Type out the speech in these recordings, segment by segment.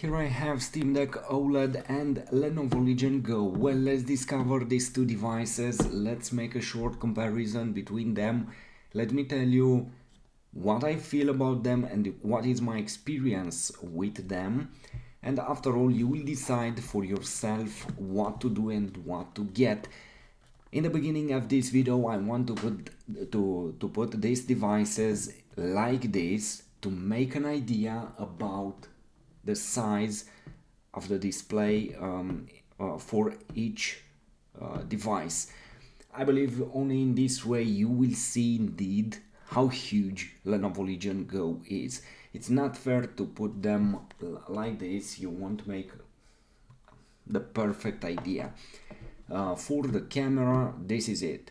Here I have Steam Deck OLED and Lenovo Legion Go. Well, let's discover these two devices. Let's make a short comparison between them. Let me tell you what I feel about them and what is my experience with them. And after all, you will decide for yourself what to do and what to get. In the beginning of this video, I want to put these devices like this to make an idea about the size of the display for each device. I believe only in this way you will see indeed how huge Lenovo Legion Go is. It's not fair to put them like this. You won't make the perfect idea. For the camera, this is it,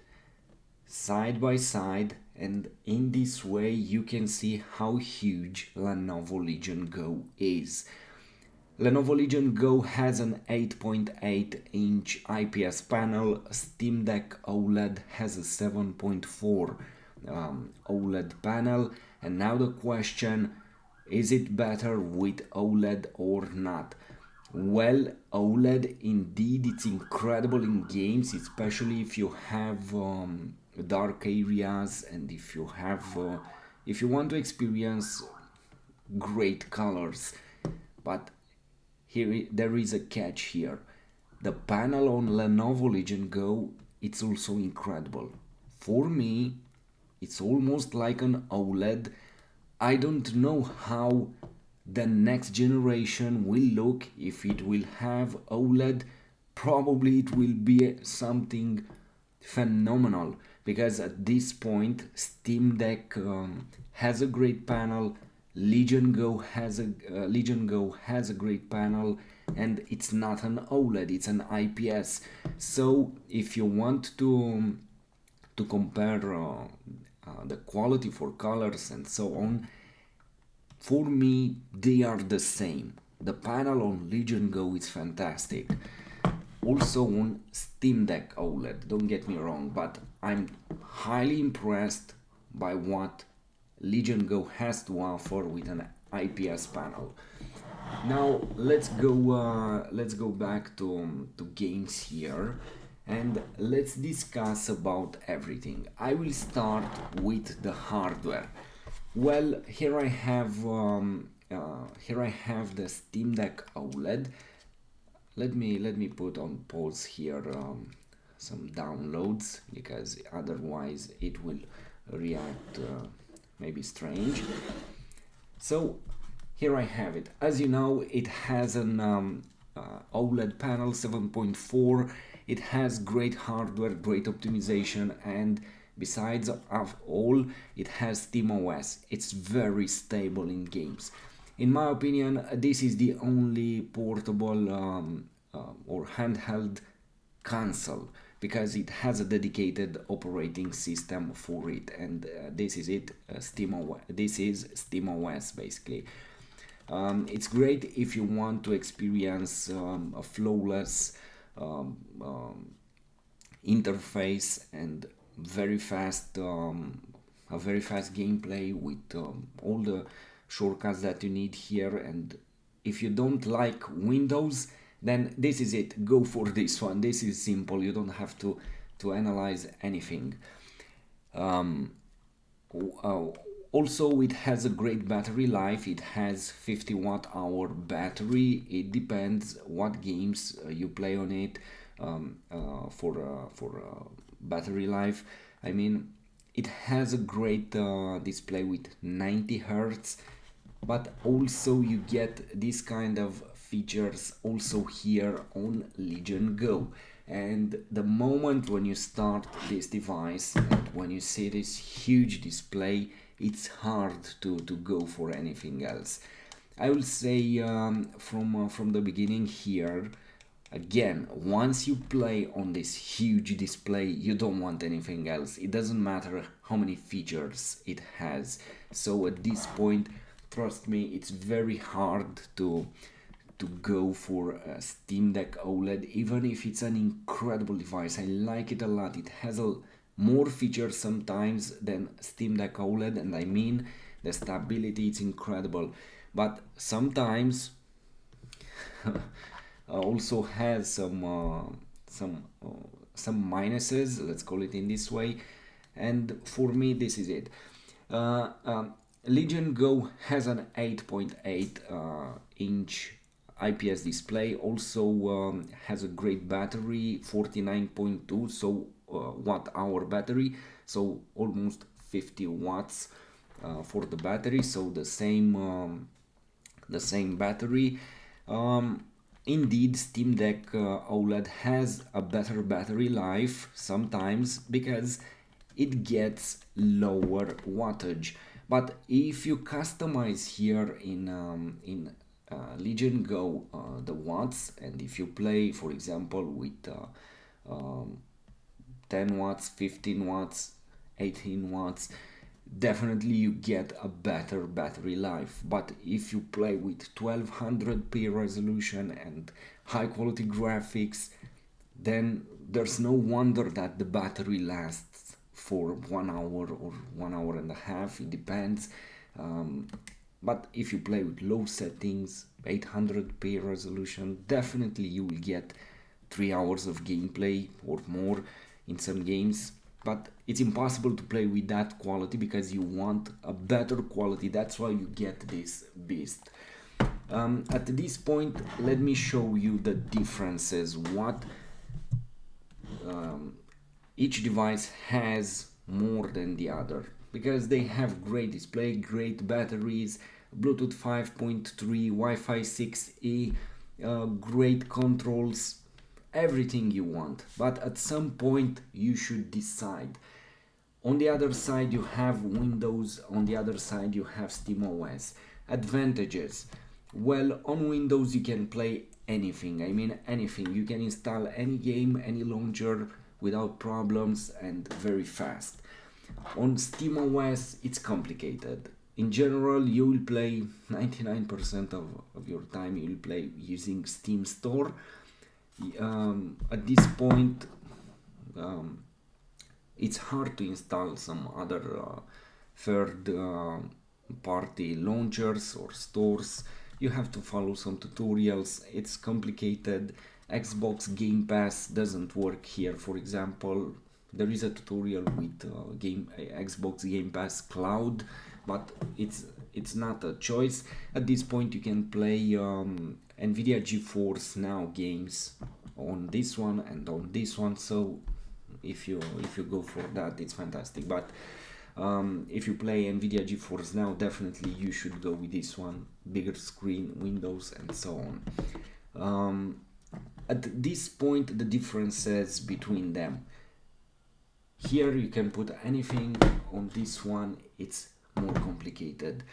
side by side, and in this way you can see how huge Lenovo Legion Go is. Lenovo Legion Go has an 8.8-inch IPS panel. Steam Deck OLED has a 7.4 OLED panel. And now the question, is it better with OLED or not? Well, OLED indeed, it's incredible in games, especially if you have dark areas and if you want to experience great colors. But there is a catch here. The panel on Lenovo Legion Go, it's also incredible. For me, it's almost like an OLED. I don't know how the next generation will look, if it will have OLED. Probably it will be something phenomenal, because at this point Steam Deck has a great panel, Legion Go has a great panel, and it's not an OLED, it's an IPS. So if you want to compare the quality for colors and so on, for me they are the same. The panel on Legion Go is fantastic, also on Steam Deck OLED, don't get me wrong, but I'm highly impressed by what Legion Go has to offer with an IPS panel. Now let's go back to games here, and let's discuss about everything. I will start with the hardware. Well, here I have the Steam Deck OLED. Let me put on pause here some downloads, because otherwise it will react maybe strange. So here I have it. As you know, it has an OLED panel 7.4. It has great hardware, great optimization, and besides of all, it has SteamOS. It's very stable in games. In my opinion, this is the only portable or handheld console, because it has a dedicated operating system for it, and this is it. SteamOS. This is SteamOS basically. It's great if you want to experience a flawless interface and very fast a very fast gameplay with all the shortcuts that you need here. And if you don't like Windows, then this is it, go for this one. This is simple, you don't have to analyze anything. Also, it has a great battery life. It has 50 watt hour battery. It depends what games you play on it for battery life. I mean, it has a great display with 90 hertz, but also you get this kind of features also here on Legion Go. And the moment when you start this device and when you see this huge display, it's hard to go for anything else. I will say from the beginning here, again, once you play on this huge display, you don't want anything else. It doesn't matter how many features it has. So at this point, trust me, it's very hard to go for a Steam Deck OLED, even if it's an incredible device. I like it a lot. It has more features sometimes than Steam Deck OLED, and I mean the stability, it's incredible. But sometimes also has some minuses, let's call it in this way, and for me this is it. uh, um, Legion Go has an 8.8 inch IPS display, also has a great battery, 49.2 watt hour battery, so almost 50 watts for the battery, so the same battery. Indeed, Steam Deck OLED has a better battery life sometimes because it gets lower wattage. But if you customize here in Legion Go the watts, and if you play, for example, with um, 10 watts, 15 watts, 18 watts, definitely you get a better battery life. But if you play with 1200p resolution and high quality graphics, then there's no wonder that the battery lasts for 1 hour or 1 hour and a half, it depends. But if you play with low settings, 800p resolution, definitely you will get 3 hours of gameplay or more in some games. But it's impossible to play with that quality because you want a better quality. That's why you get this beast. At this point, let me show you the differences. What each device has more than the other, because they have great display, great batteries, Bluetooth 5.3, Wi-Fi 6E, great controls, everything you want. But at some point you should decide. On the other side you have Windows, on the other side you have SteamOS. Advantages: well, on Windows you can play anything, I mean anything. You can install any game, any launcher without problems and very fast. On SteamOS it's complicated. In general, you will play 99% of your time, you will play using Steam Store. At this point, it's hard to install some other third party launchers or stores. You have to follow some tutorials, it's complicated. Xbox Game Pass doesn't work here, for example. There is a tutorial with Xbox Game Pass Cloud, but it's not a choice. At this point you can play Nvidia GeForce Now games on this one and on this one, so if you go for that, it's fantastic. But if you play Nvidia GeForce Now, definitely you should go with this one, bigger screen, Windows and so on. At this point, the differences between them: here you can put anything, on this one it's more complicated.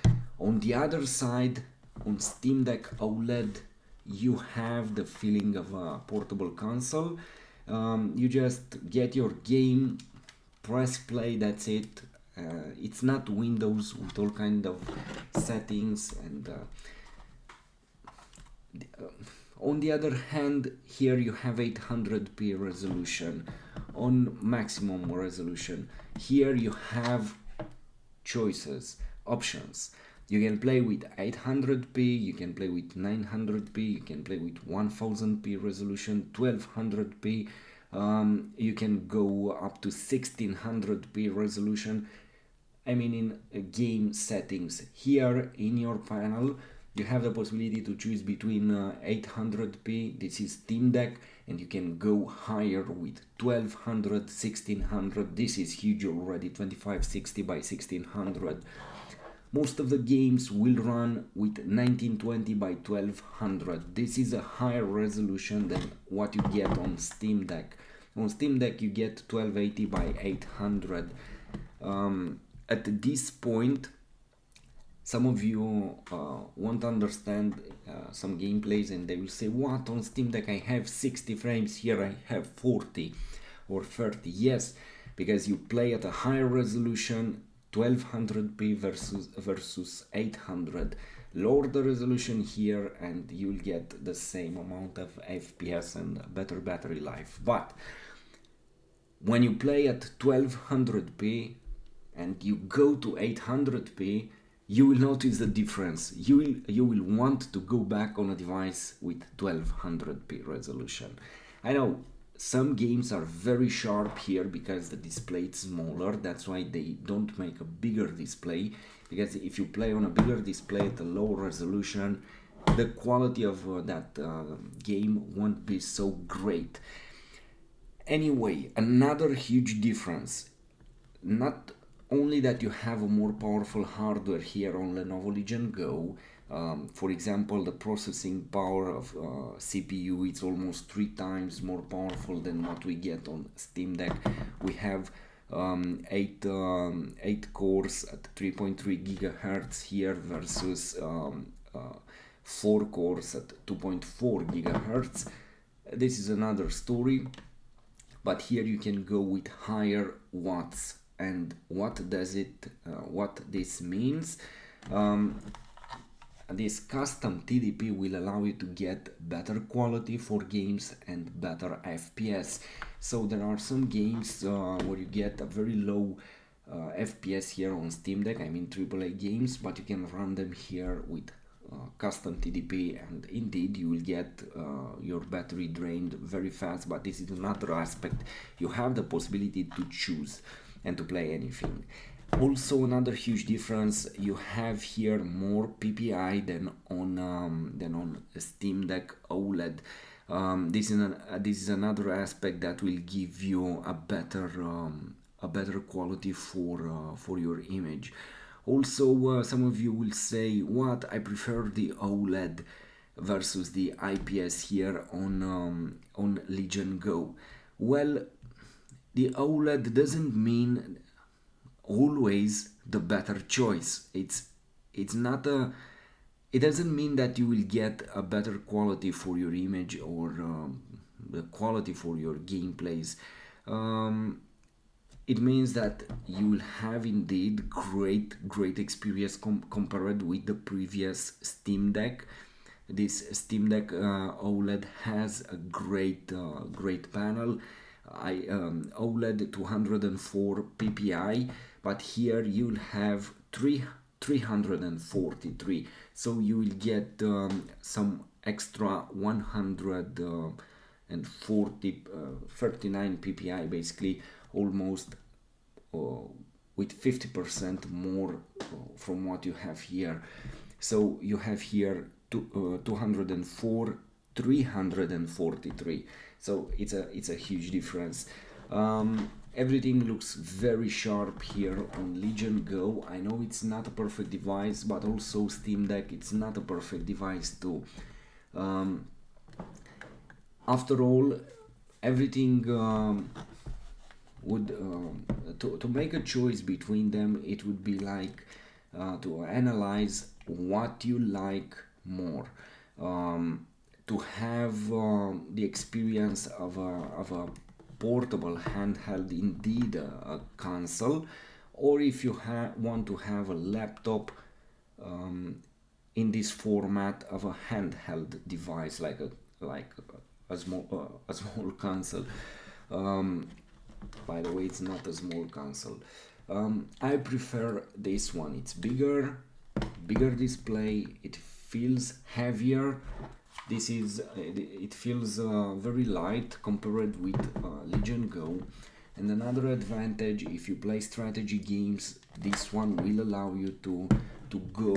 On the other side, on Steam Deck OLED, you have the feeling of a portable console. You just get your game, press play, that's it. It's not Windows with all kind of settings and on the other hand, here you have 800p resolution on maximum resolution. Here you have choices, options. You can play with 800p, you can play with 900p, you can play with 1000p resolution, 1200p, you can go up to 1600p resolution. I mean, in game settings, here in your panel you have the possibility to choose between 800p, this is Steam Deck, and you can go higher with 1200, 1600, this is huge already, 2560 by 1600. Most of the games will run with 1920 by 1200. This is a higher resolution than what you get on Steam Deck. On Steam Deck you get 1280 by 800. At this point, some of you won't understand some gameplays and they will say, what, on Steam Deck I have 60 frames, here I have 40 or 30. Yes, because you play at a higher resolution, 1200p versus 800. Lower the resolution here and you'll get the same amount of FPS and better battery life. But when you play at 1200p and you go to 800p, you will notice the difference. You will want to go back on a device with 1200p resolution. I know some games are very sharp here because the display is smaller. That's why they don't make a bigger display, because if you play on a bigger display at a lower resolution, the quality of that game won't be so great. Anyway, another huge difference, not only that you have a more powerful hardware here on Lenovo Legion Go. For example, the processing power of CPU is almost 3 times more powerful than what we get on Steam Deck. We have 8 cores at 3.3 gigahertz here versus 4 cores at 2.4 gigahertz. This is another story, but here you can go with higher watts. And what this means? This custom TDP will allow you to get better quality for games and better FPS. So there are some games where you get a very low FPS here on Steam Deck, I mean AAA games, but you can run them here with custom TDP, and indeed you will get your battery drained very fast. But this is another aspect. You have the possibility to choose and to play anything. Also, another huge difference, you have here more PPI than on Steam Deck OLED. This is another aspect that will give you a better quality for your image. Also, some of you will say, "What? I prefer the OLED versus the IPS here on Legion Go." Well, the OLED doesn't mean always the better choice. It's not a. It doesn't mean that you will get a better quality for your image or the quality for your gameplays. It means that you will have indeed great experience compared with the previous Steam Deck. This Steam Deck OLED has a great panel. OLED 204 PPI, but here you'll have 343, so you will get some extra 39 PPI, basically almost with 50% more from what you have here. So you have here 204, 343. So it's a huge difference. Everything looks very sharp here on Legion Go. I know it's not a perfect device, but also Steam Deck, it's not a perfect device too. After all, everything would to make a choice between them, it would be like to analyze what you like more. To have the experience of a portable handheld, indeed a console, or if you want to have a laptop in this format of a handheld device, like a small console. By the way, it's not a small console. I prefer this one. It's bigger display. It feels heavier. It feels very light compared with Legion Go. And another advantage, if you play strategy games, this one will allow you to go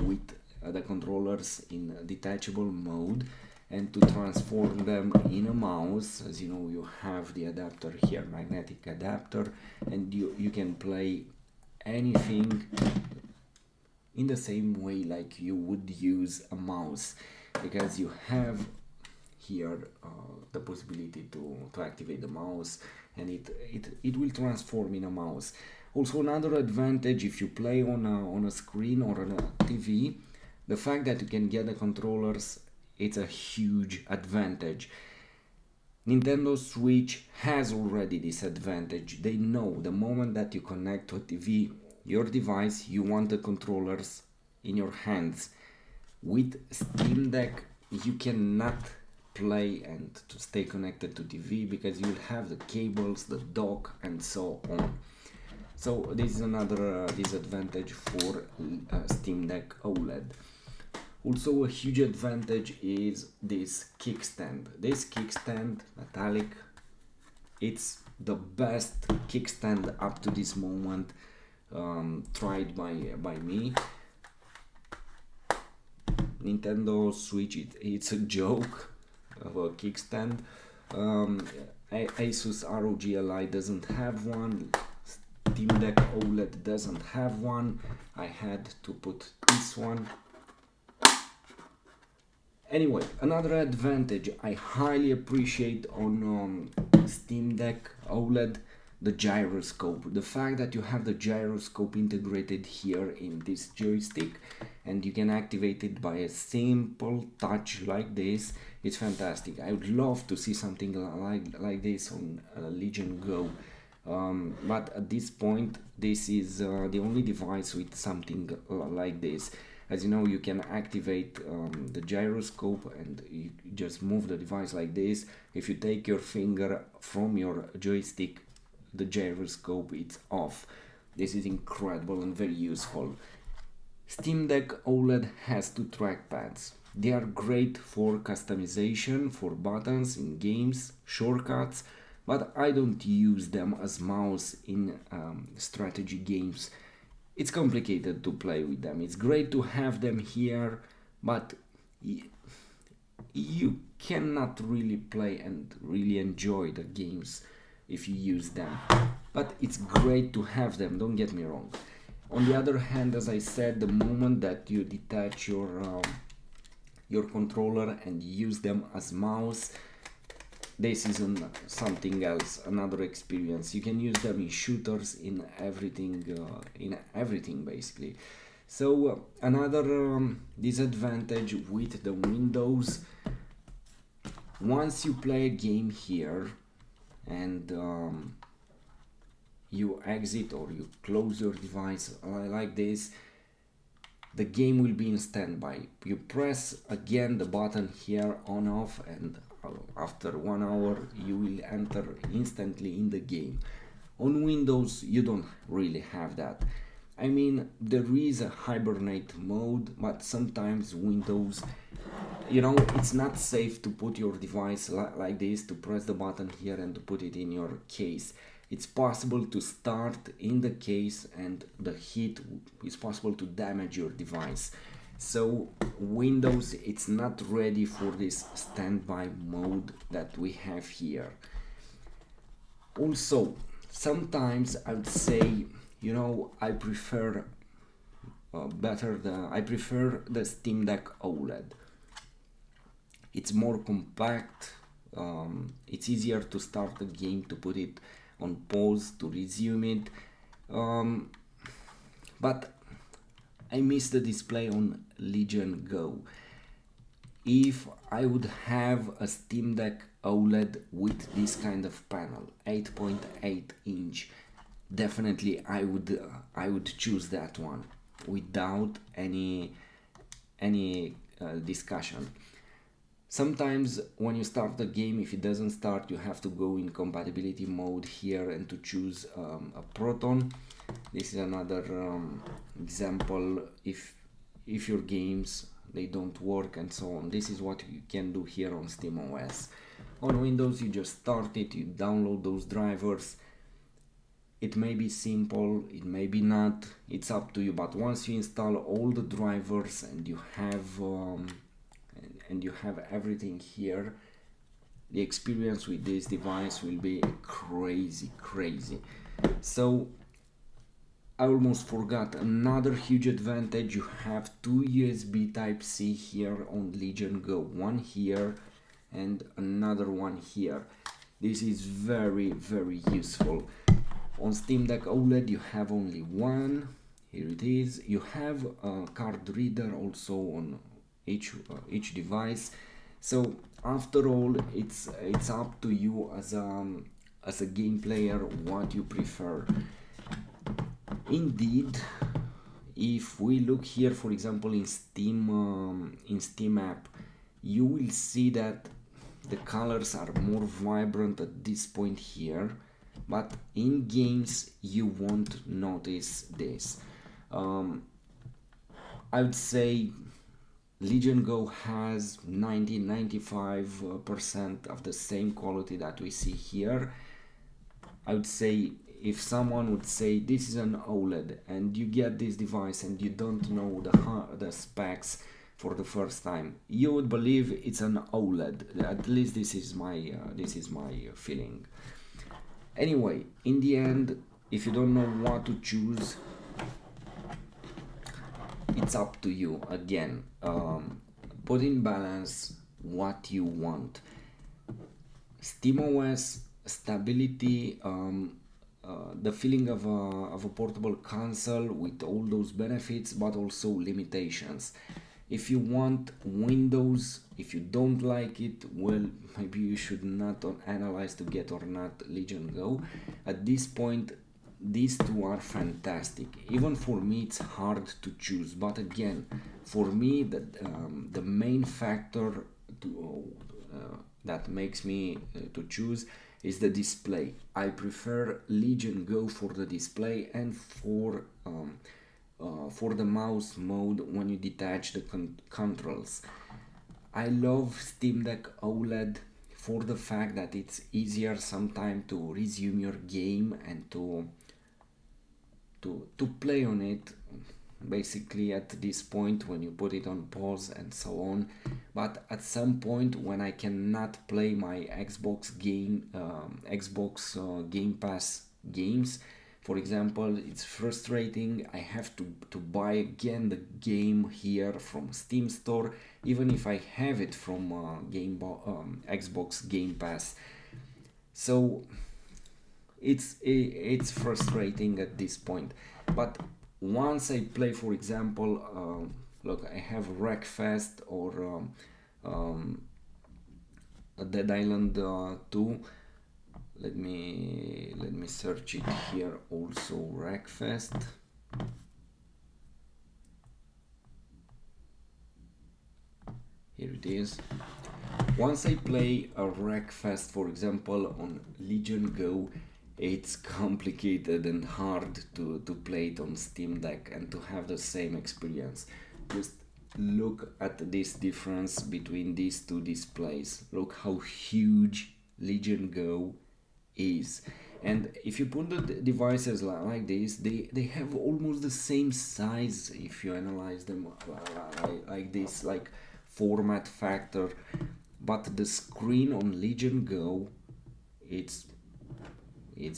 with the controllers in detachable mode and to transform them in a mouse. As you know, you have the adapter here, magnetic adapter, and you can play anything in the same way like you would use a mouse, because you have here the possibility to activate the mouse, and it will transform in a mouse. Also, another advantage, if you play on a screen or on a TV, the fact that you can get the controllers, it's a huge advantage. Nintendo Switch has already this advantage. They know the moment that you connect to a TV, your device, you want the controllers in your hands. With Steam Deck, you cannot play and to stay connected to TV because you'll have the cables, the dock, and so on. So this is another disadvantage for Steam Deck OLED. Also a huge advantage is this kickstand. This kickstand, metallic, it's the best kickstand up to this moment tried by me. Nintendo Switch, it's a joke of a kickstand. Asus ROG Ally doesn't have one. Steam Deck OLED doesn't have one. I had to put this one. Anyway, another advantage I highly appreciate on Steam Deck OLED, the gyroscope. The fact that you have the gyroscope integrated here in this joystick and you can activate it by a simple touch like this, it's fantastic. I would love to see something like this on Legion Go. But at this point, this is the only device with something like this. As you know, you can activate the gyroscope and you just move the device like this. If you take your finger from your joystick, the gyroscope is off. This is incredible and very useful. Steam Deck OLED has two trackpads. They are great for customization, for buttons in games, shortcuts, but I don't use them as mouse in strategy games. It's complicated to play with them. It's great to have them here, but you cannot really play and really enjoy the games if you use them. But it's great to have them, don't get me wrong. On the other hand, as I said, the moment that you detach your controller and use them as mouse, this is something else, another experience. You can use them in shooters, in everything basically. So another disadvantage with the Windows, once you play a game here and you exit or you close your device like this, the game will be in standby. You press again the button here on off and after 1 hour you will enter instantly in the game. On Windows you don't really have that. I mean, there is a hibernate mode, but sometimes Windows, it's not safe to put your device like this, to press the button here and to put it in your case. It's possible to start in the case and the heat is possible to damage your device. So Windows, it's not ready for this standby mode that we have here. Also, sometimes I would say, I prefer the Steam Deck OLED. It's more compact. It's easier to start the game, to put it on pause, to resume it. But I miss the display on Legion Go. If I would have a Steam Deck OLED with this kind of panel, 8.8 inch, definitely I would choose that one without any discussion. Sometimes when you start the game, if it doesn't start, you have to go in compatibility mode here and to choose a Proton. This is another example. If your games, they don't work and so on, this is what you can do here on SteamOS. On Windows, you just start it, you download those drivers. It may be simple, it may be not, it's up to you, but once you install all the drivers and you have everything here, the experience with this device will be crazy. So I almost forgot another huge advantage. You have two USB Type-C here on Legion Go, one here and another one here. This is very useful. On Steam Deck OLED you have only one, here it is. You have a card reader also on each device. So after all, it's up to you as a game player what you prefer. Indeed, if we look here, for example, in Steam app, you will see that the colors are more vibrant at this point here. but in games you won't notice this. I would say Legion Go has 90-95% of the same quality that we see here. I would say if someone would say this is an OLED and you get this device and you don't know the specs for the first time, you would believe it's an OLED. At least this is my feeling. Anyway, in the end, if you don't know what to choose, it's up to you. Again, put in balance what you want. SteamOS stability, the feeling of a portable console with all those benefits, but also limitations. If you want Windows, if you don't like it, well, maybe you should not analyze to get or not Legion Go. At this point, these two are fantastic. Even for me, it's hard to choose. But again, for me, the main factor that makes me to choose is the display. I prefer Legion Go for the display and for the mouse mode when you detach the controls. I love Steam Deck OLED for the fact that it's easier sometimes to resume your game and to play on it, basically at this point when you put it on pause and so on. But at some point when I cannot play my Xbox Game Pass games, for example, it's frustrating. I have to buy again the game here from Steam Store, even if I have it from Xbox Game Pass. So it's frustrating at this point. But once I play, for example, look, I have Wreckfest or Dead Island 2. Let me search it here also. Wreckfest. Here it is. Once I play a Wreckfest, for example, on Legion Go, it's complicated and hard to play it on Steam Deck and to have the same experience. Just look at this difference between these two displays. Look how huge Legion Go is. And if you put the devices like this, they have almost the same size if you analyze them like this, like format factor. But the screen on Legion Go, it's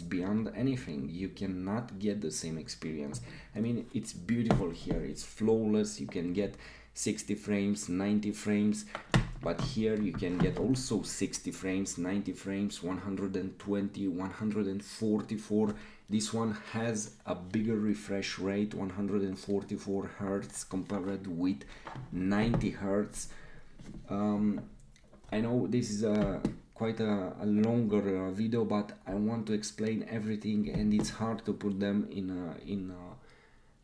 beyond anything. You cannot get the same experience. I mean, it's beautiful here, it's flawless. You can get 60 frames, 90 frames, but here you can get also 60 frames, 90 frames, 120, 144. This one has a bigger refresh rate, 144 hertz compared with 90 hertz. I know this is quite a longer video, but I want to explain everything, and it's hard to put them in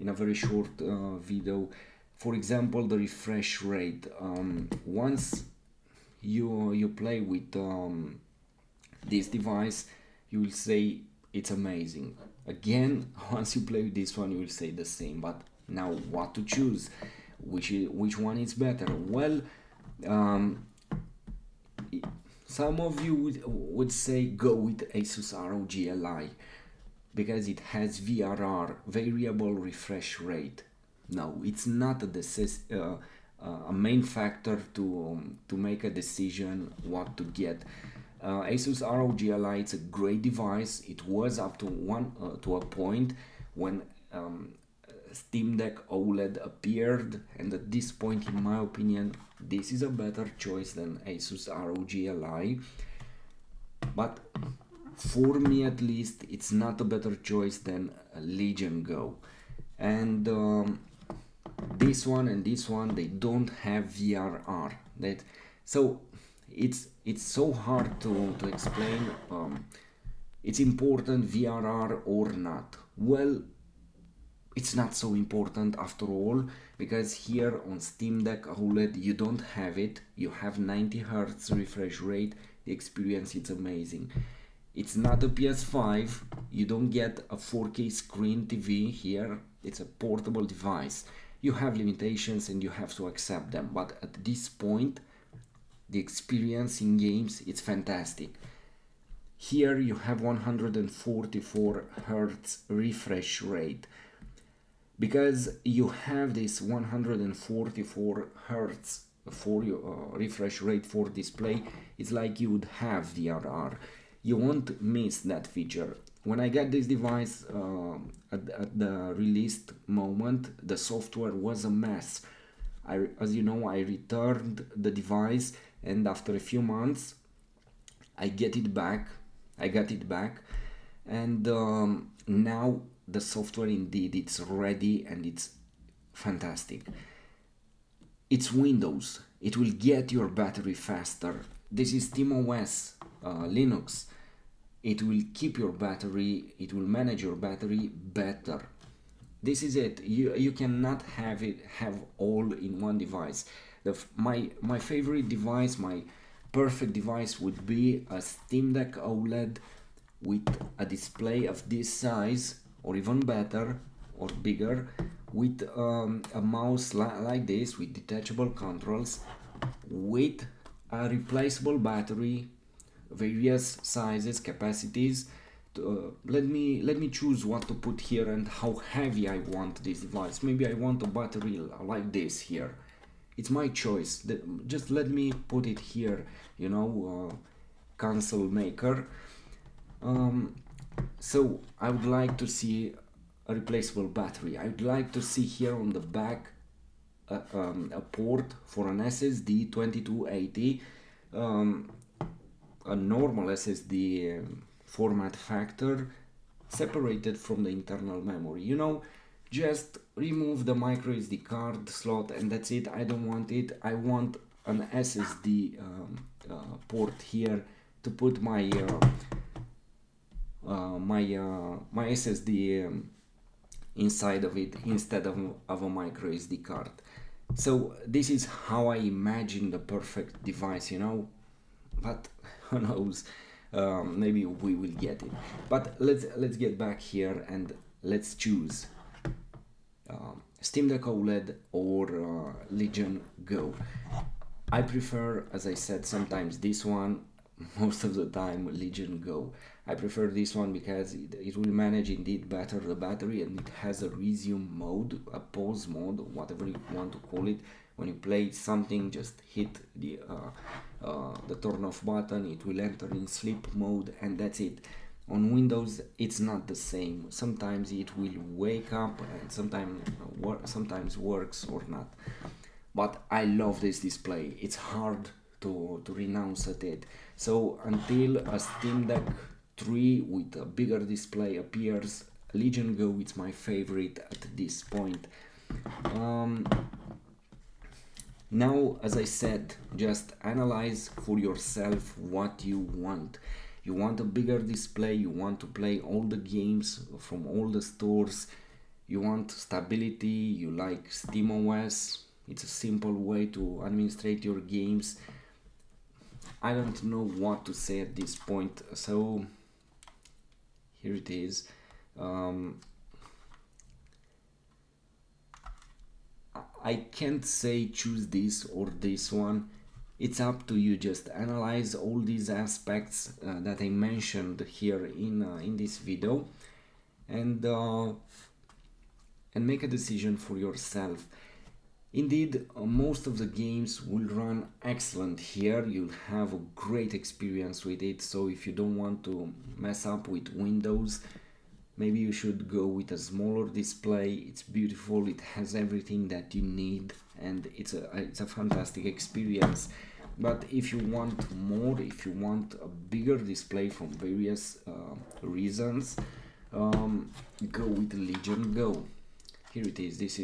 a very short video. For example, the refresh rate. Once you play with this device, you will say it's amazing. Again, once you play with this one, you will say the same. But now, what to choose? Which one is better? Well, some of you would say go with Asus ROG Li because it has VRR, variable refresh rate. No, it's not a main factor to make a decision what to get. Asus ROG Li, it's a great device. It was up to a point when Steam Deck OLED appeared, and at this point, in my opinion, this is a better choice than Asus ROG Li. But for me, at least, it's not a better choice than Legion Go. And this one and this one, they don't have VRR. So it's so hard to explain. It's important VRR or not. Well, it's not so important after all, because here on Steam Deck OLED you don't have it. You have 90 Hz refresh rate. The experience is amazing. It's not a PS5, you don't get a 4K screen TV here, it's a portable device. You have limitations and you have to accept them, but at this point, the experience in games is fantastic. Here you have 144 Hz refresh rate. Because you have this 144 Hz for your refresh rate for display, it's like you would have VRR. You won't miss that feature. When I got this device at the released moment, the software was a mess. As you know, I returned the device, and after a few months I got it back, and now the software indeed it's ready and it's fantastic. It's Windows, it will get your battery faster. This is SteamOS, Linux. It will keep your battery, it will manage your battery better. This is it. You cannot have all in one device. My favorite device, my perfect device would be a Steam Deck OLED with a display of this size, or even better or bigger, with a mouse like this with detachable controls, with a replaceable battery, various sizes, capacities. Let me choose what to put here and how heavy I want this device. Maybe I want a battery like this here. It's my choice. Just let me put it here, console maker. So I would like to see a replaceable battery. I would like to see here on the back a port for an SSD 2280, a normal SSD format factor separated from the internal memory. Just remove the micro SD card slot and that's it. I don't want it. I want an SSD port here to put my my SSD inside of it instead of a micro SD card. So this is how I imagine the perfect device, but who knows, maybe we will get it. But let's get back here and let's choose Steam Deck OLED or Legion Go. I prefer, as I said, sometimes this one, most of the time Legion Go. I prefer this one because it will manage indeed better the battery, and it has a resume mode, a pause mode, whatever you want to call it. When you play something, just hit the turn off button, it will enter in sleep mode, and that's it. On Windows it's not the same. Sometimes it will wake up and sometimes works or not. But I love this display. It's hard to renounce at it. So until a Steam Deck 3 with a bigger display appears, Legion Go is my favorite at this point. Now, as I said, just analyze for yourself what you want. You want a bigger display, you want to play all the games from all the stores, you want stability, you like SteamOS, it's a simple way to administrate your games. I don't know what to say at this point, so here it is. I can't say choose this or this one. It's up to you. Just analyze all these aspects that I mentioned here in this video, and make a decision for yourself. Indeed, most of the games will run excellent here. You'll have a great experience with it. So if you don't want to mess up with Windows, maybe you should go with a smaller display. It's beautiful, it has everything that you need, and it's a fantastic experience. But if you want more, if you want a bigger display from various reasons, go with Legion Go. Here it is. This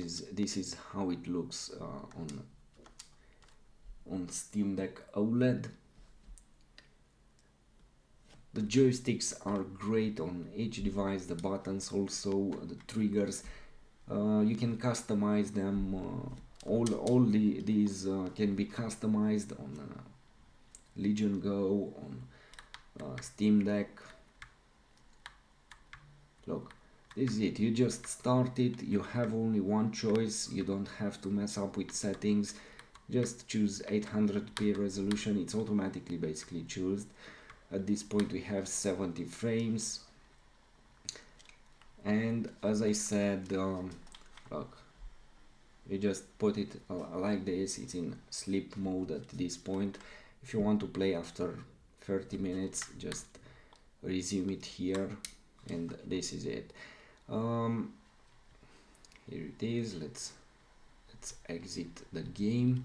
is how it looks on Steam Deck OLED. The joysticks are great on each device, the buttons also, the triggers. You can customize them. All these can be customized on Legion Go, on Steam Deck. Look, this is it. You just start it. You have only one choice. You don't have to mess up with settings. Just choose 800p resolution. It's automatically basically chosen. At this point we have 70 frames, and as I said, look, you just put it like this. It's in sleep mode at this point. If you want to play after 30 minutes, just resume it here, and this is it. Here it is. Let's exit the game.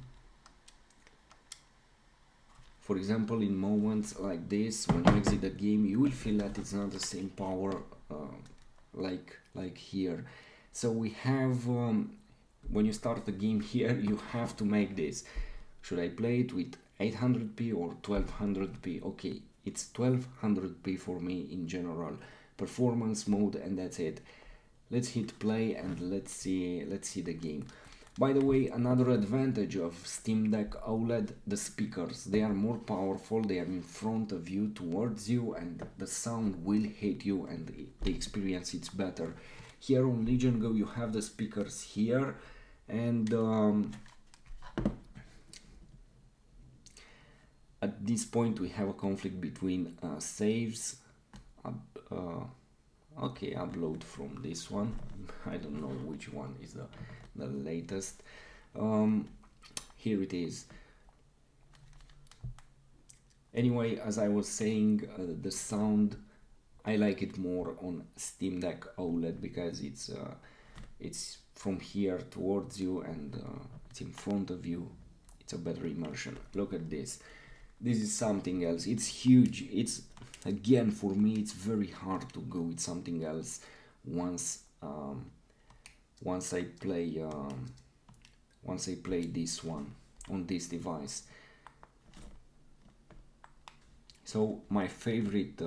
For example, in moments like this, when you exit the game, you will feel that it's not the same power like here. So we have, when you start the game here, you have to make this. Should I play it with 800p or 1200p? Okay, it's 1200p for me in general. Performance mode, and that's it. Let's hit play and let's see the game. By the way, another advantage of Steam Deck OLED, the speakers. They are more powerful, they are in front of you, towards you, and the sound will hit you and the experience is better. Here on Legion Go you have the speakers here, and at this point we have a conflict between saves. Okay, upload from this one. I don't know which one is the latest. Here it is. Anyway, as I was saying, the sound, I like it more on Steam Deck OLED because it's from here towards you, and it's in front of you. It's a better immersion. Look at this. This is something else. It's huge. It's, again, for me it's very hard to go with something else once I play this one on this device. So my favorite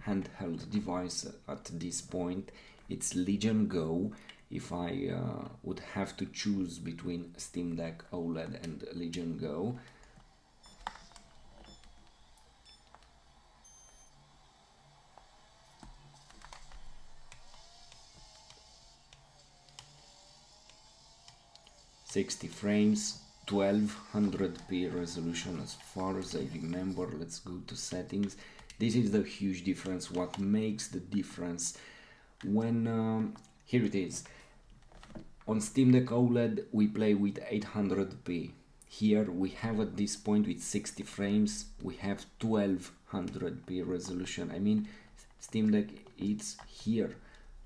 handheld device at this point, it's Legion Go. If I would have to choose between Steam Deck OLED and Legion Go, '60 frames, 1200p resolution as far as I remember. Let's go to settings. This is the huge difference, what makes the difference when here it is. On Steam Deck OLED we play with 800p. Here we have at this point with 60 frames we have 1200p resolution. I mean, Steam Deck, it's here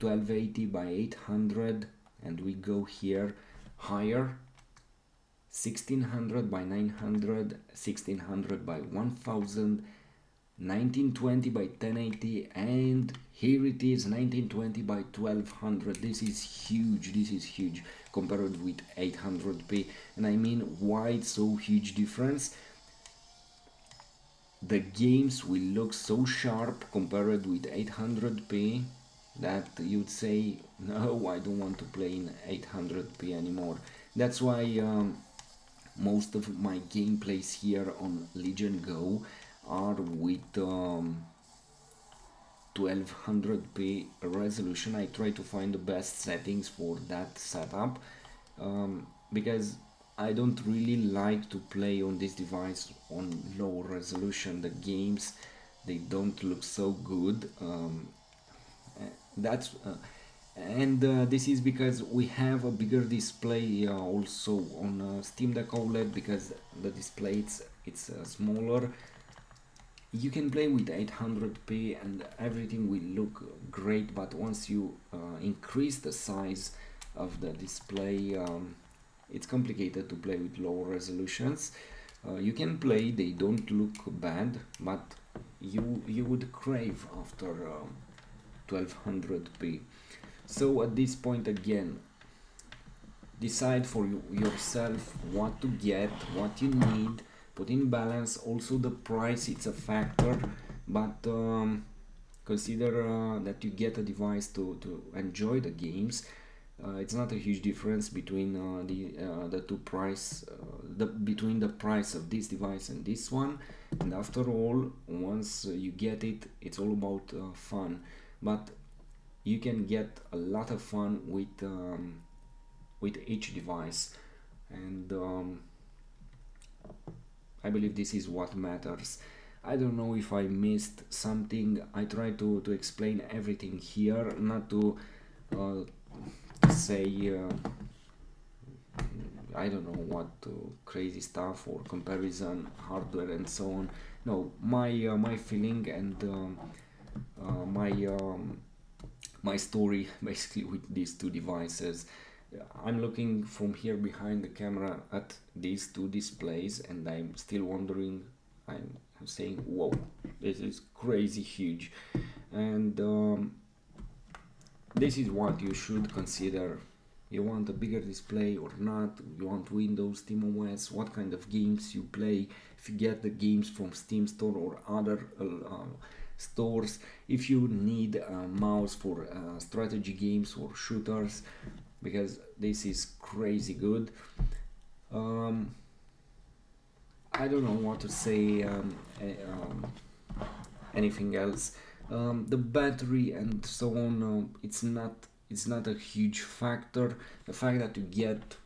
1280 by 800, and we go here higher, 1600 by 900, 1600 by 1000, 1920 by 1080, and here it is 1920 by 1200. This is huge compared with 800p. And I mean, why it's so huge difference? The games will look so sharp compared with 800p that you'd say, no, I don't want to play in 800p anymore. That's why most of my gameplays here on Legion Go are with 1200p resolution. I try to find the best settings for that setup because I don't really like to play on this device on low resolution. The games, they don't look so good. This is because we have a bigger display also on Steam Deck OLED, because the display it's smaller. You can play with 800p and everything will look great, but once you increase the size of the display, it's complicated to play with low resolutions. You can play, they don't look bad, but you would crave after 1200p. So at this point, again, decide for yourself what to get, what you need, put in balance. Also the price, it's a factor, but consider that you get a device to enjoy the games. It's not a huge difference between the two price, between the price of this device and this one. And after all, once you get it, it's all about fun. But you can get a lot of fun with each device, and I believe this is what matters. I don't know if I missed something. I try to explain everything here, not to say I don't know what crazy stuff or comparison hardware and so on. No, my feeling and my story basically with these two devices. I'm looking from here behind the camera at these two displays, and I'm still wondering. I'm saying, whoa, this is crazy huge, and this is what you should consider. You want a bigger display or not? You want Windows, SteamOS? What kind of games you play? If you get the games from Steam Store or other stores, if you need a mouse for strategy games or shooters, because this is crazy good. I don't know what to say. Anything else? The battery and so on. It's not a huge factor. The fact that you get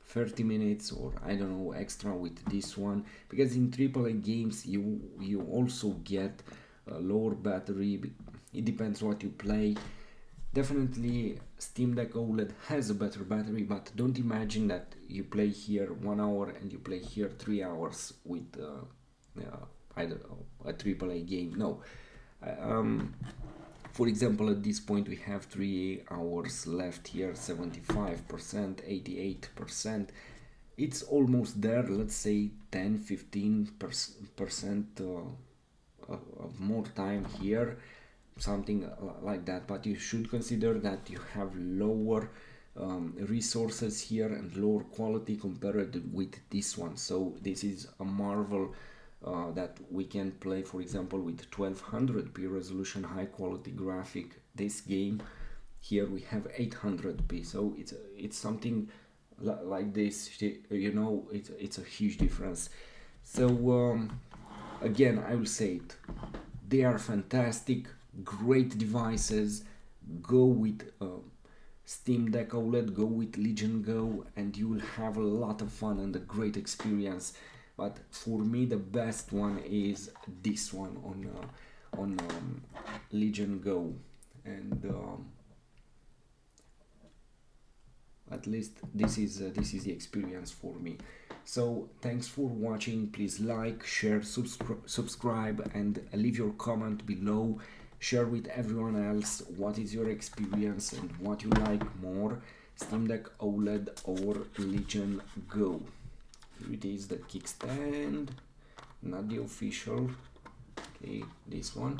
30 minutes or I don't know extra with this one, because in AAA games you also get a lower battery. It depends what you play. Definitely Steam Deck OLED has a better battery, but don't imagine that you play here 1 hour and you play here 3 hours with I don't know, a AAA game. No. For example, at this point we have 3 hours left here, 75%, 88%. It's almost there, let's say 10-15% of more time here, something like that. But you should consider that you have lower resources here and lower quality compared with this one. So this is a marvel that we can play, for example, with 1200p resolution, high quality graphic. This game here we have 800p, so it's something like this. You know, it's a huge difference. So again, I will say it, they are fantastic, great devices. Go with Steam Deck OLED, go with Legion Go, and you will have a lot of fun and a great experience. But for me, the best one is this one on Legion Go, and at least this is the experience for me. So thanks for watching. Please like, share, subscribe, and leave your comment below. Share with everyone else what is your experience and what you like more, Steam Deck OLED or Legion Go. Here it is, the kickstand, not the official. Okay, this one.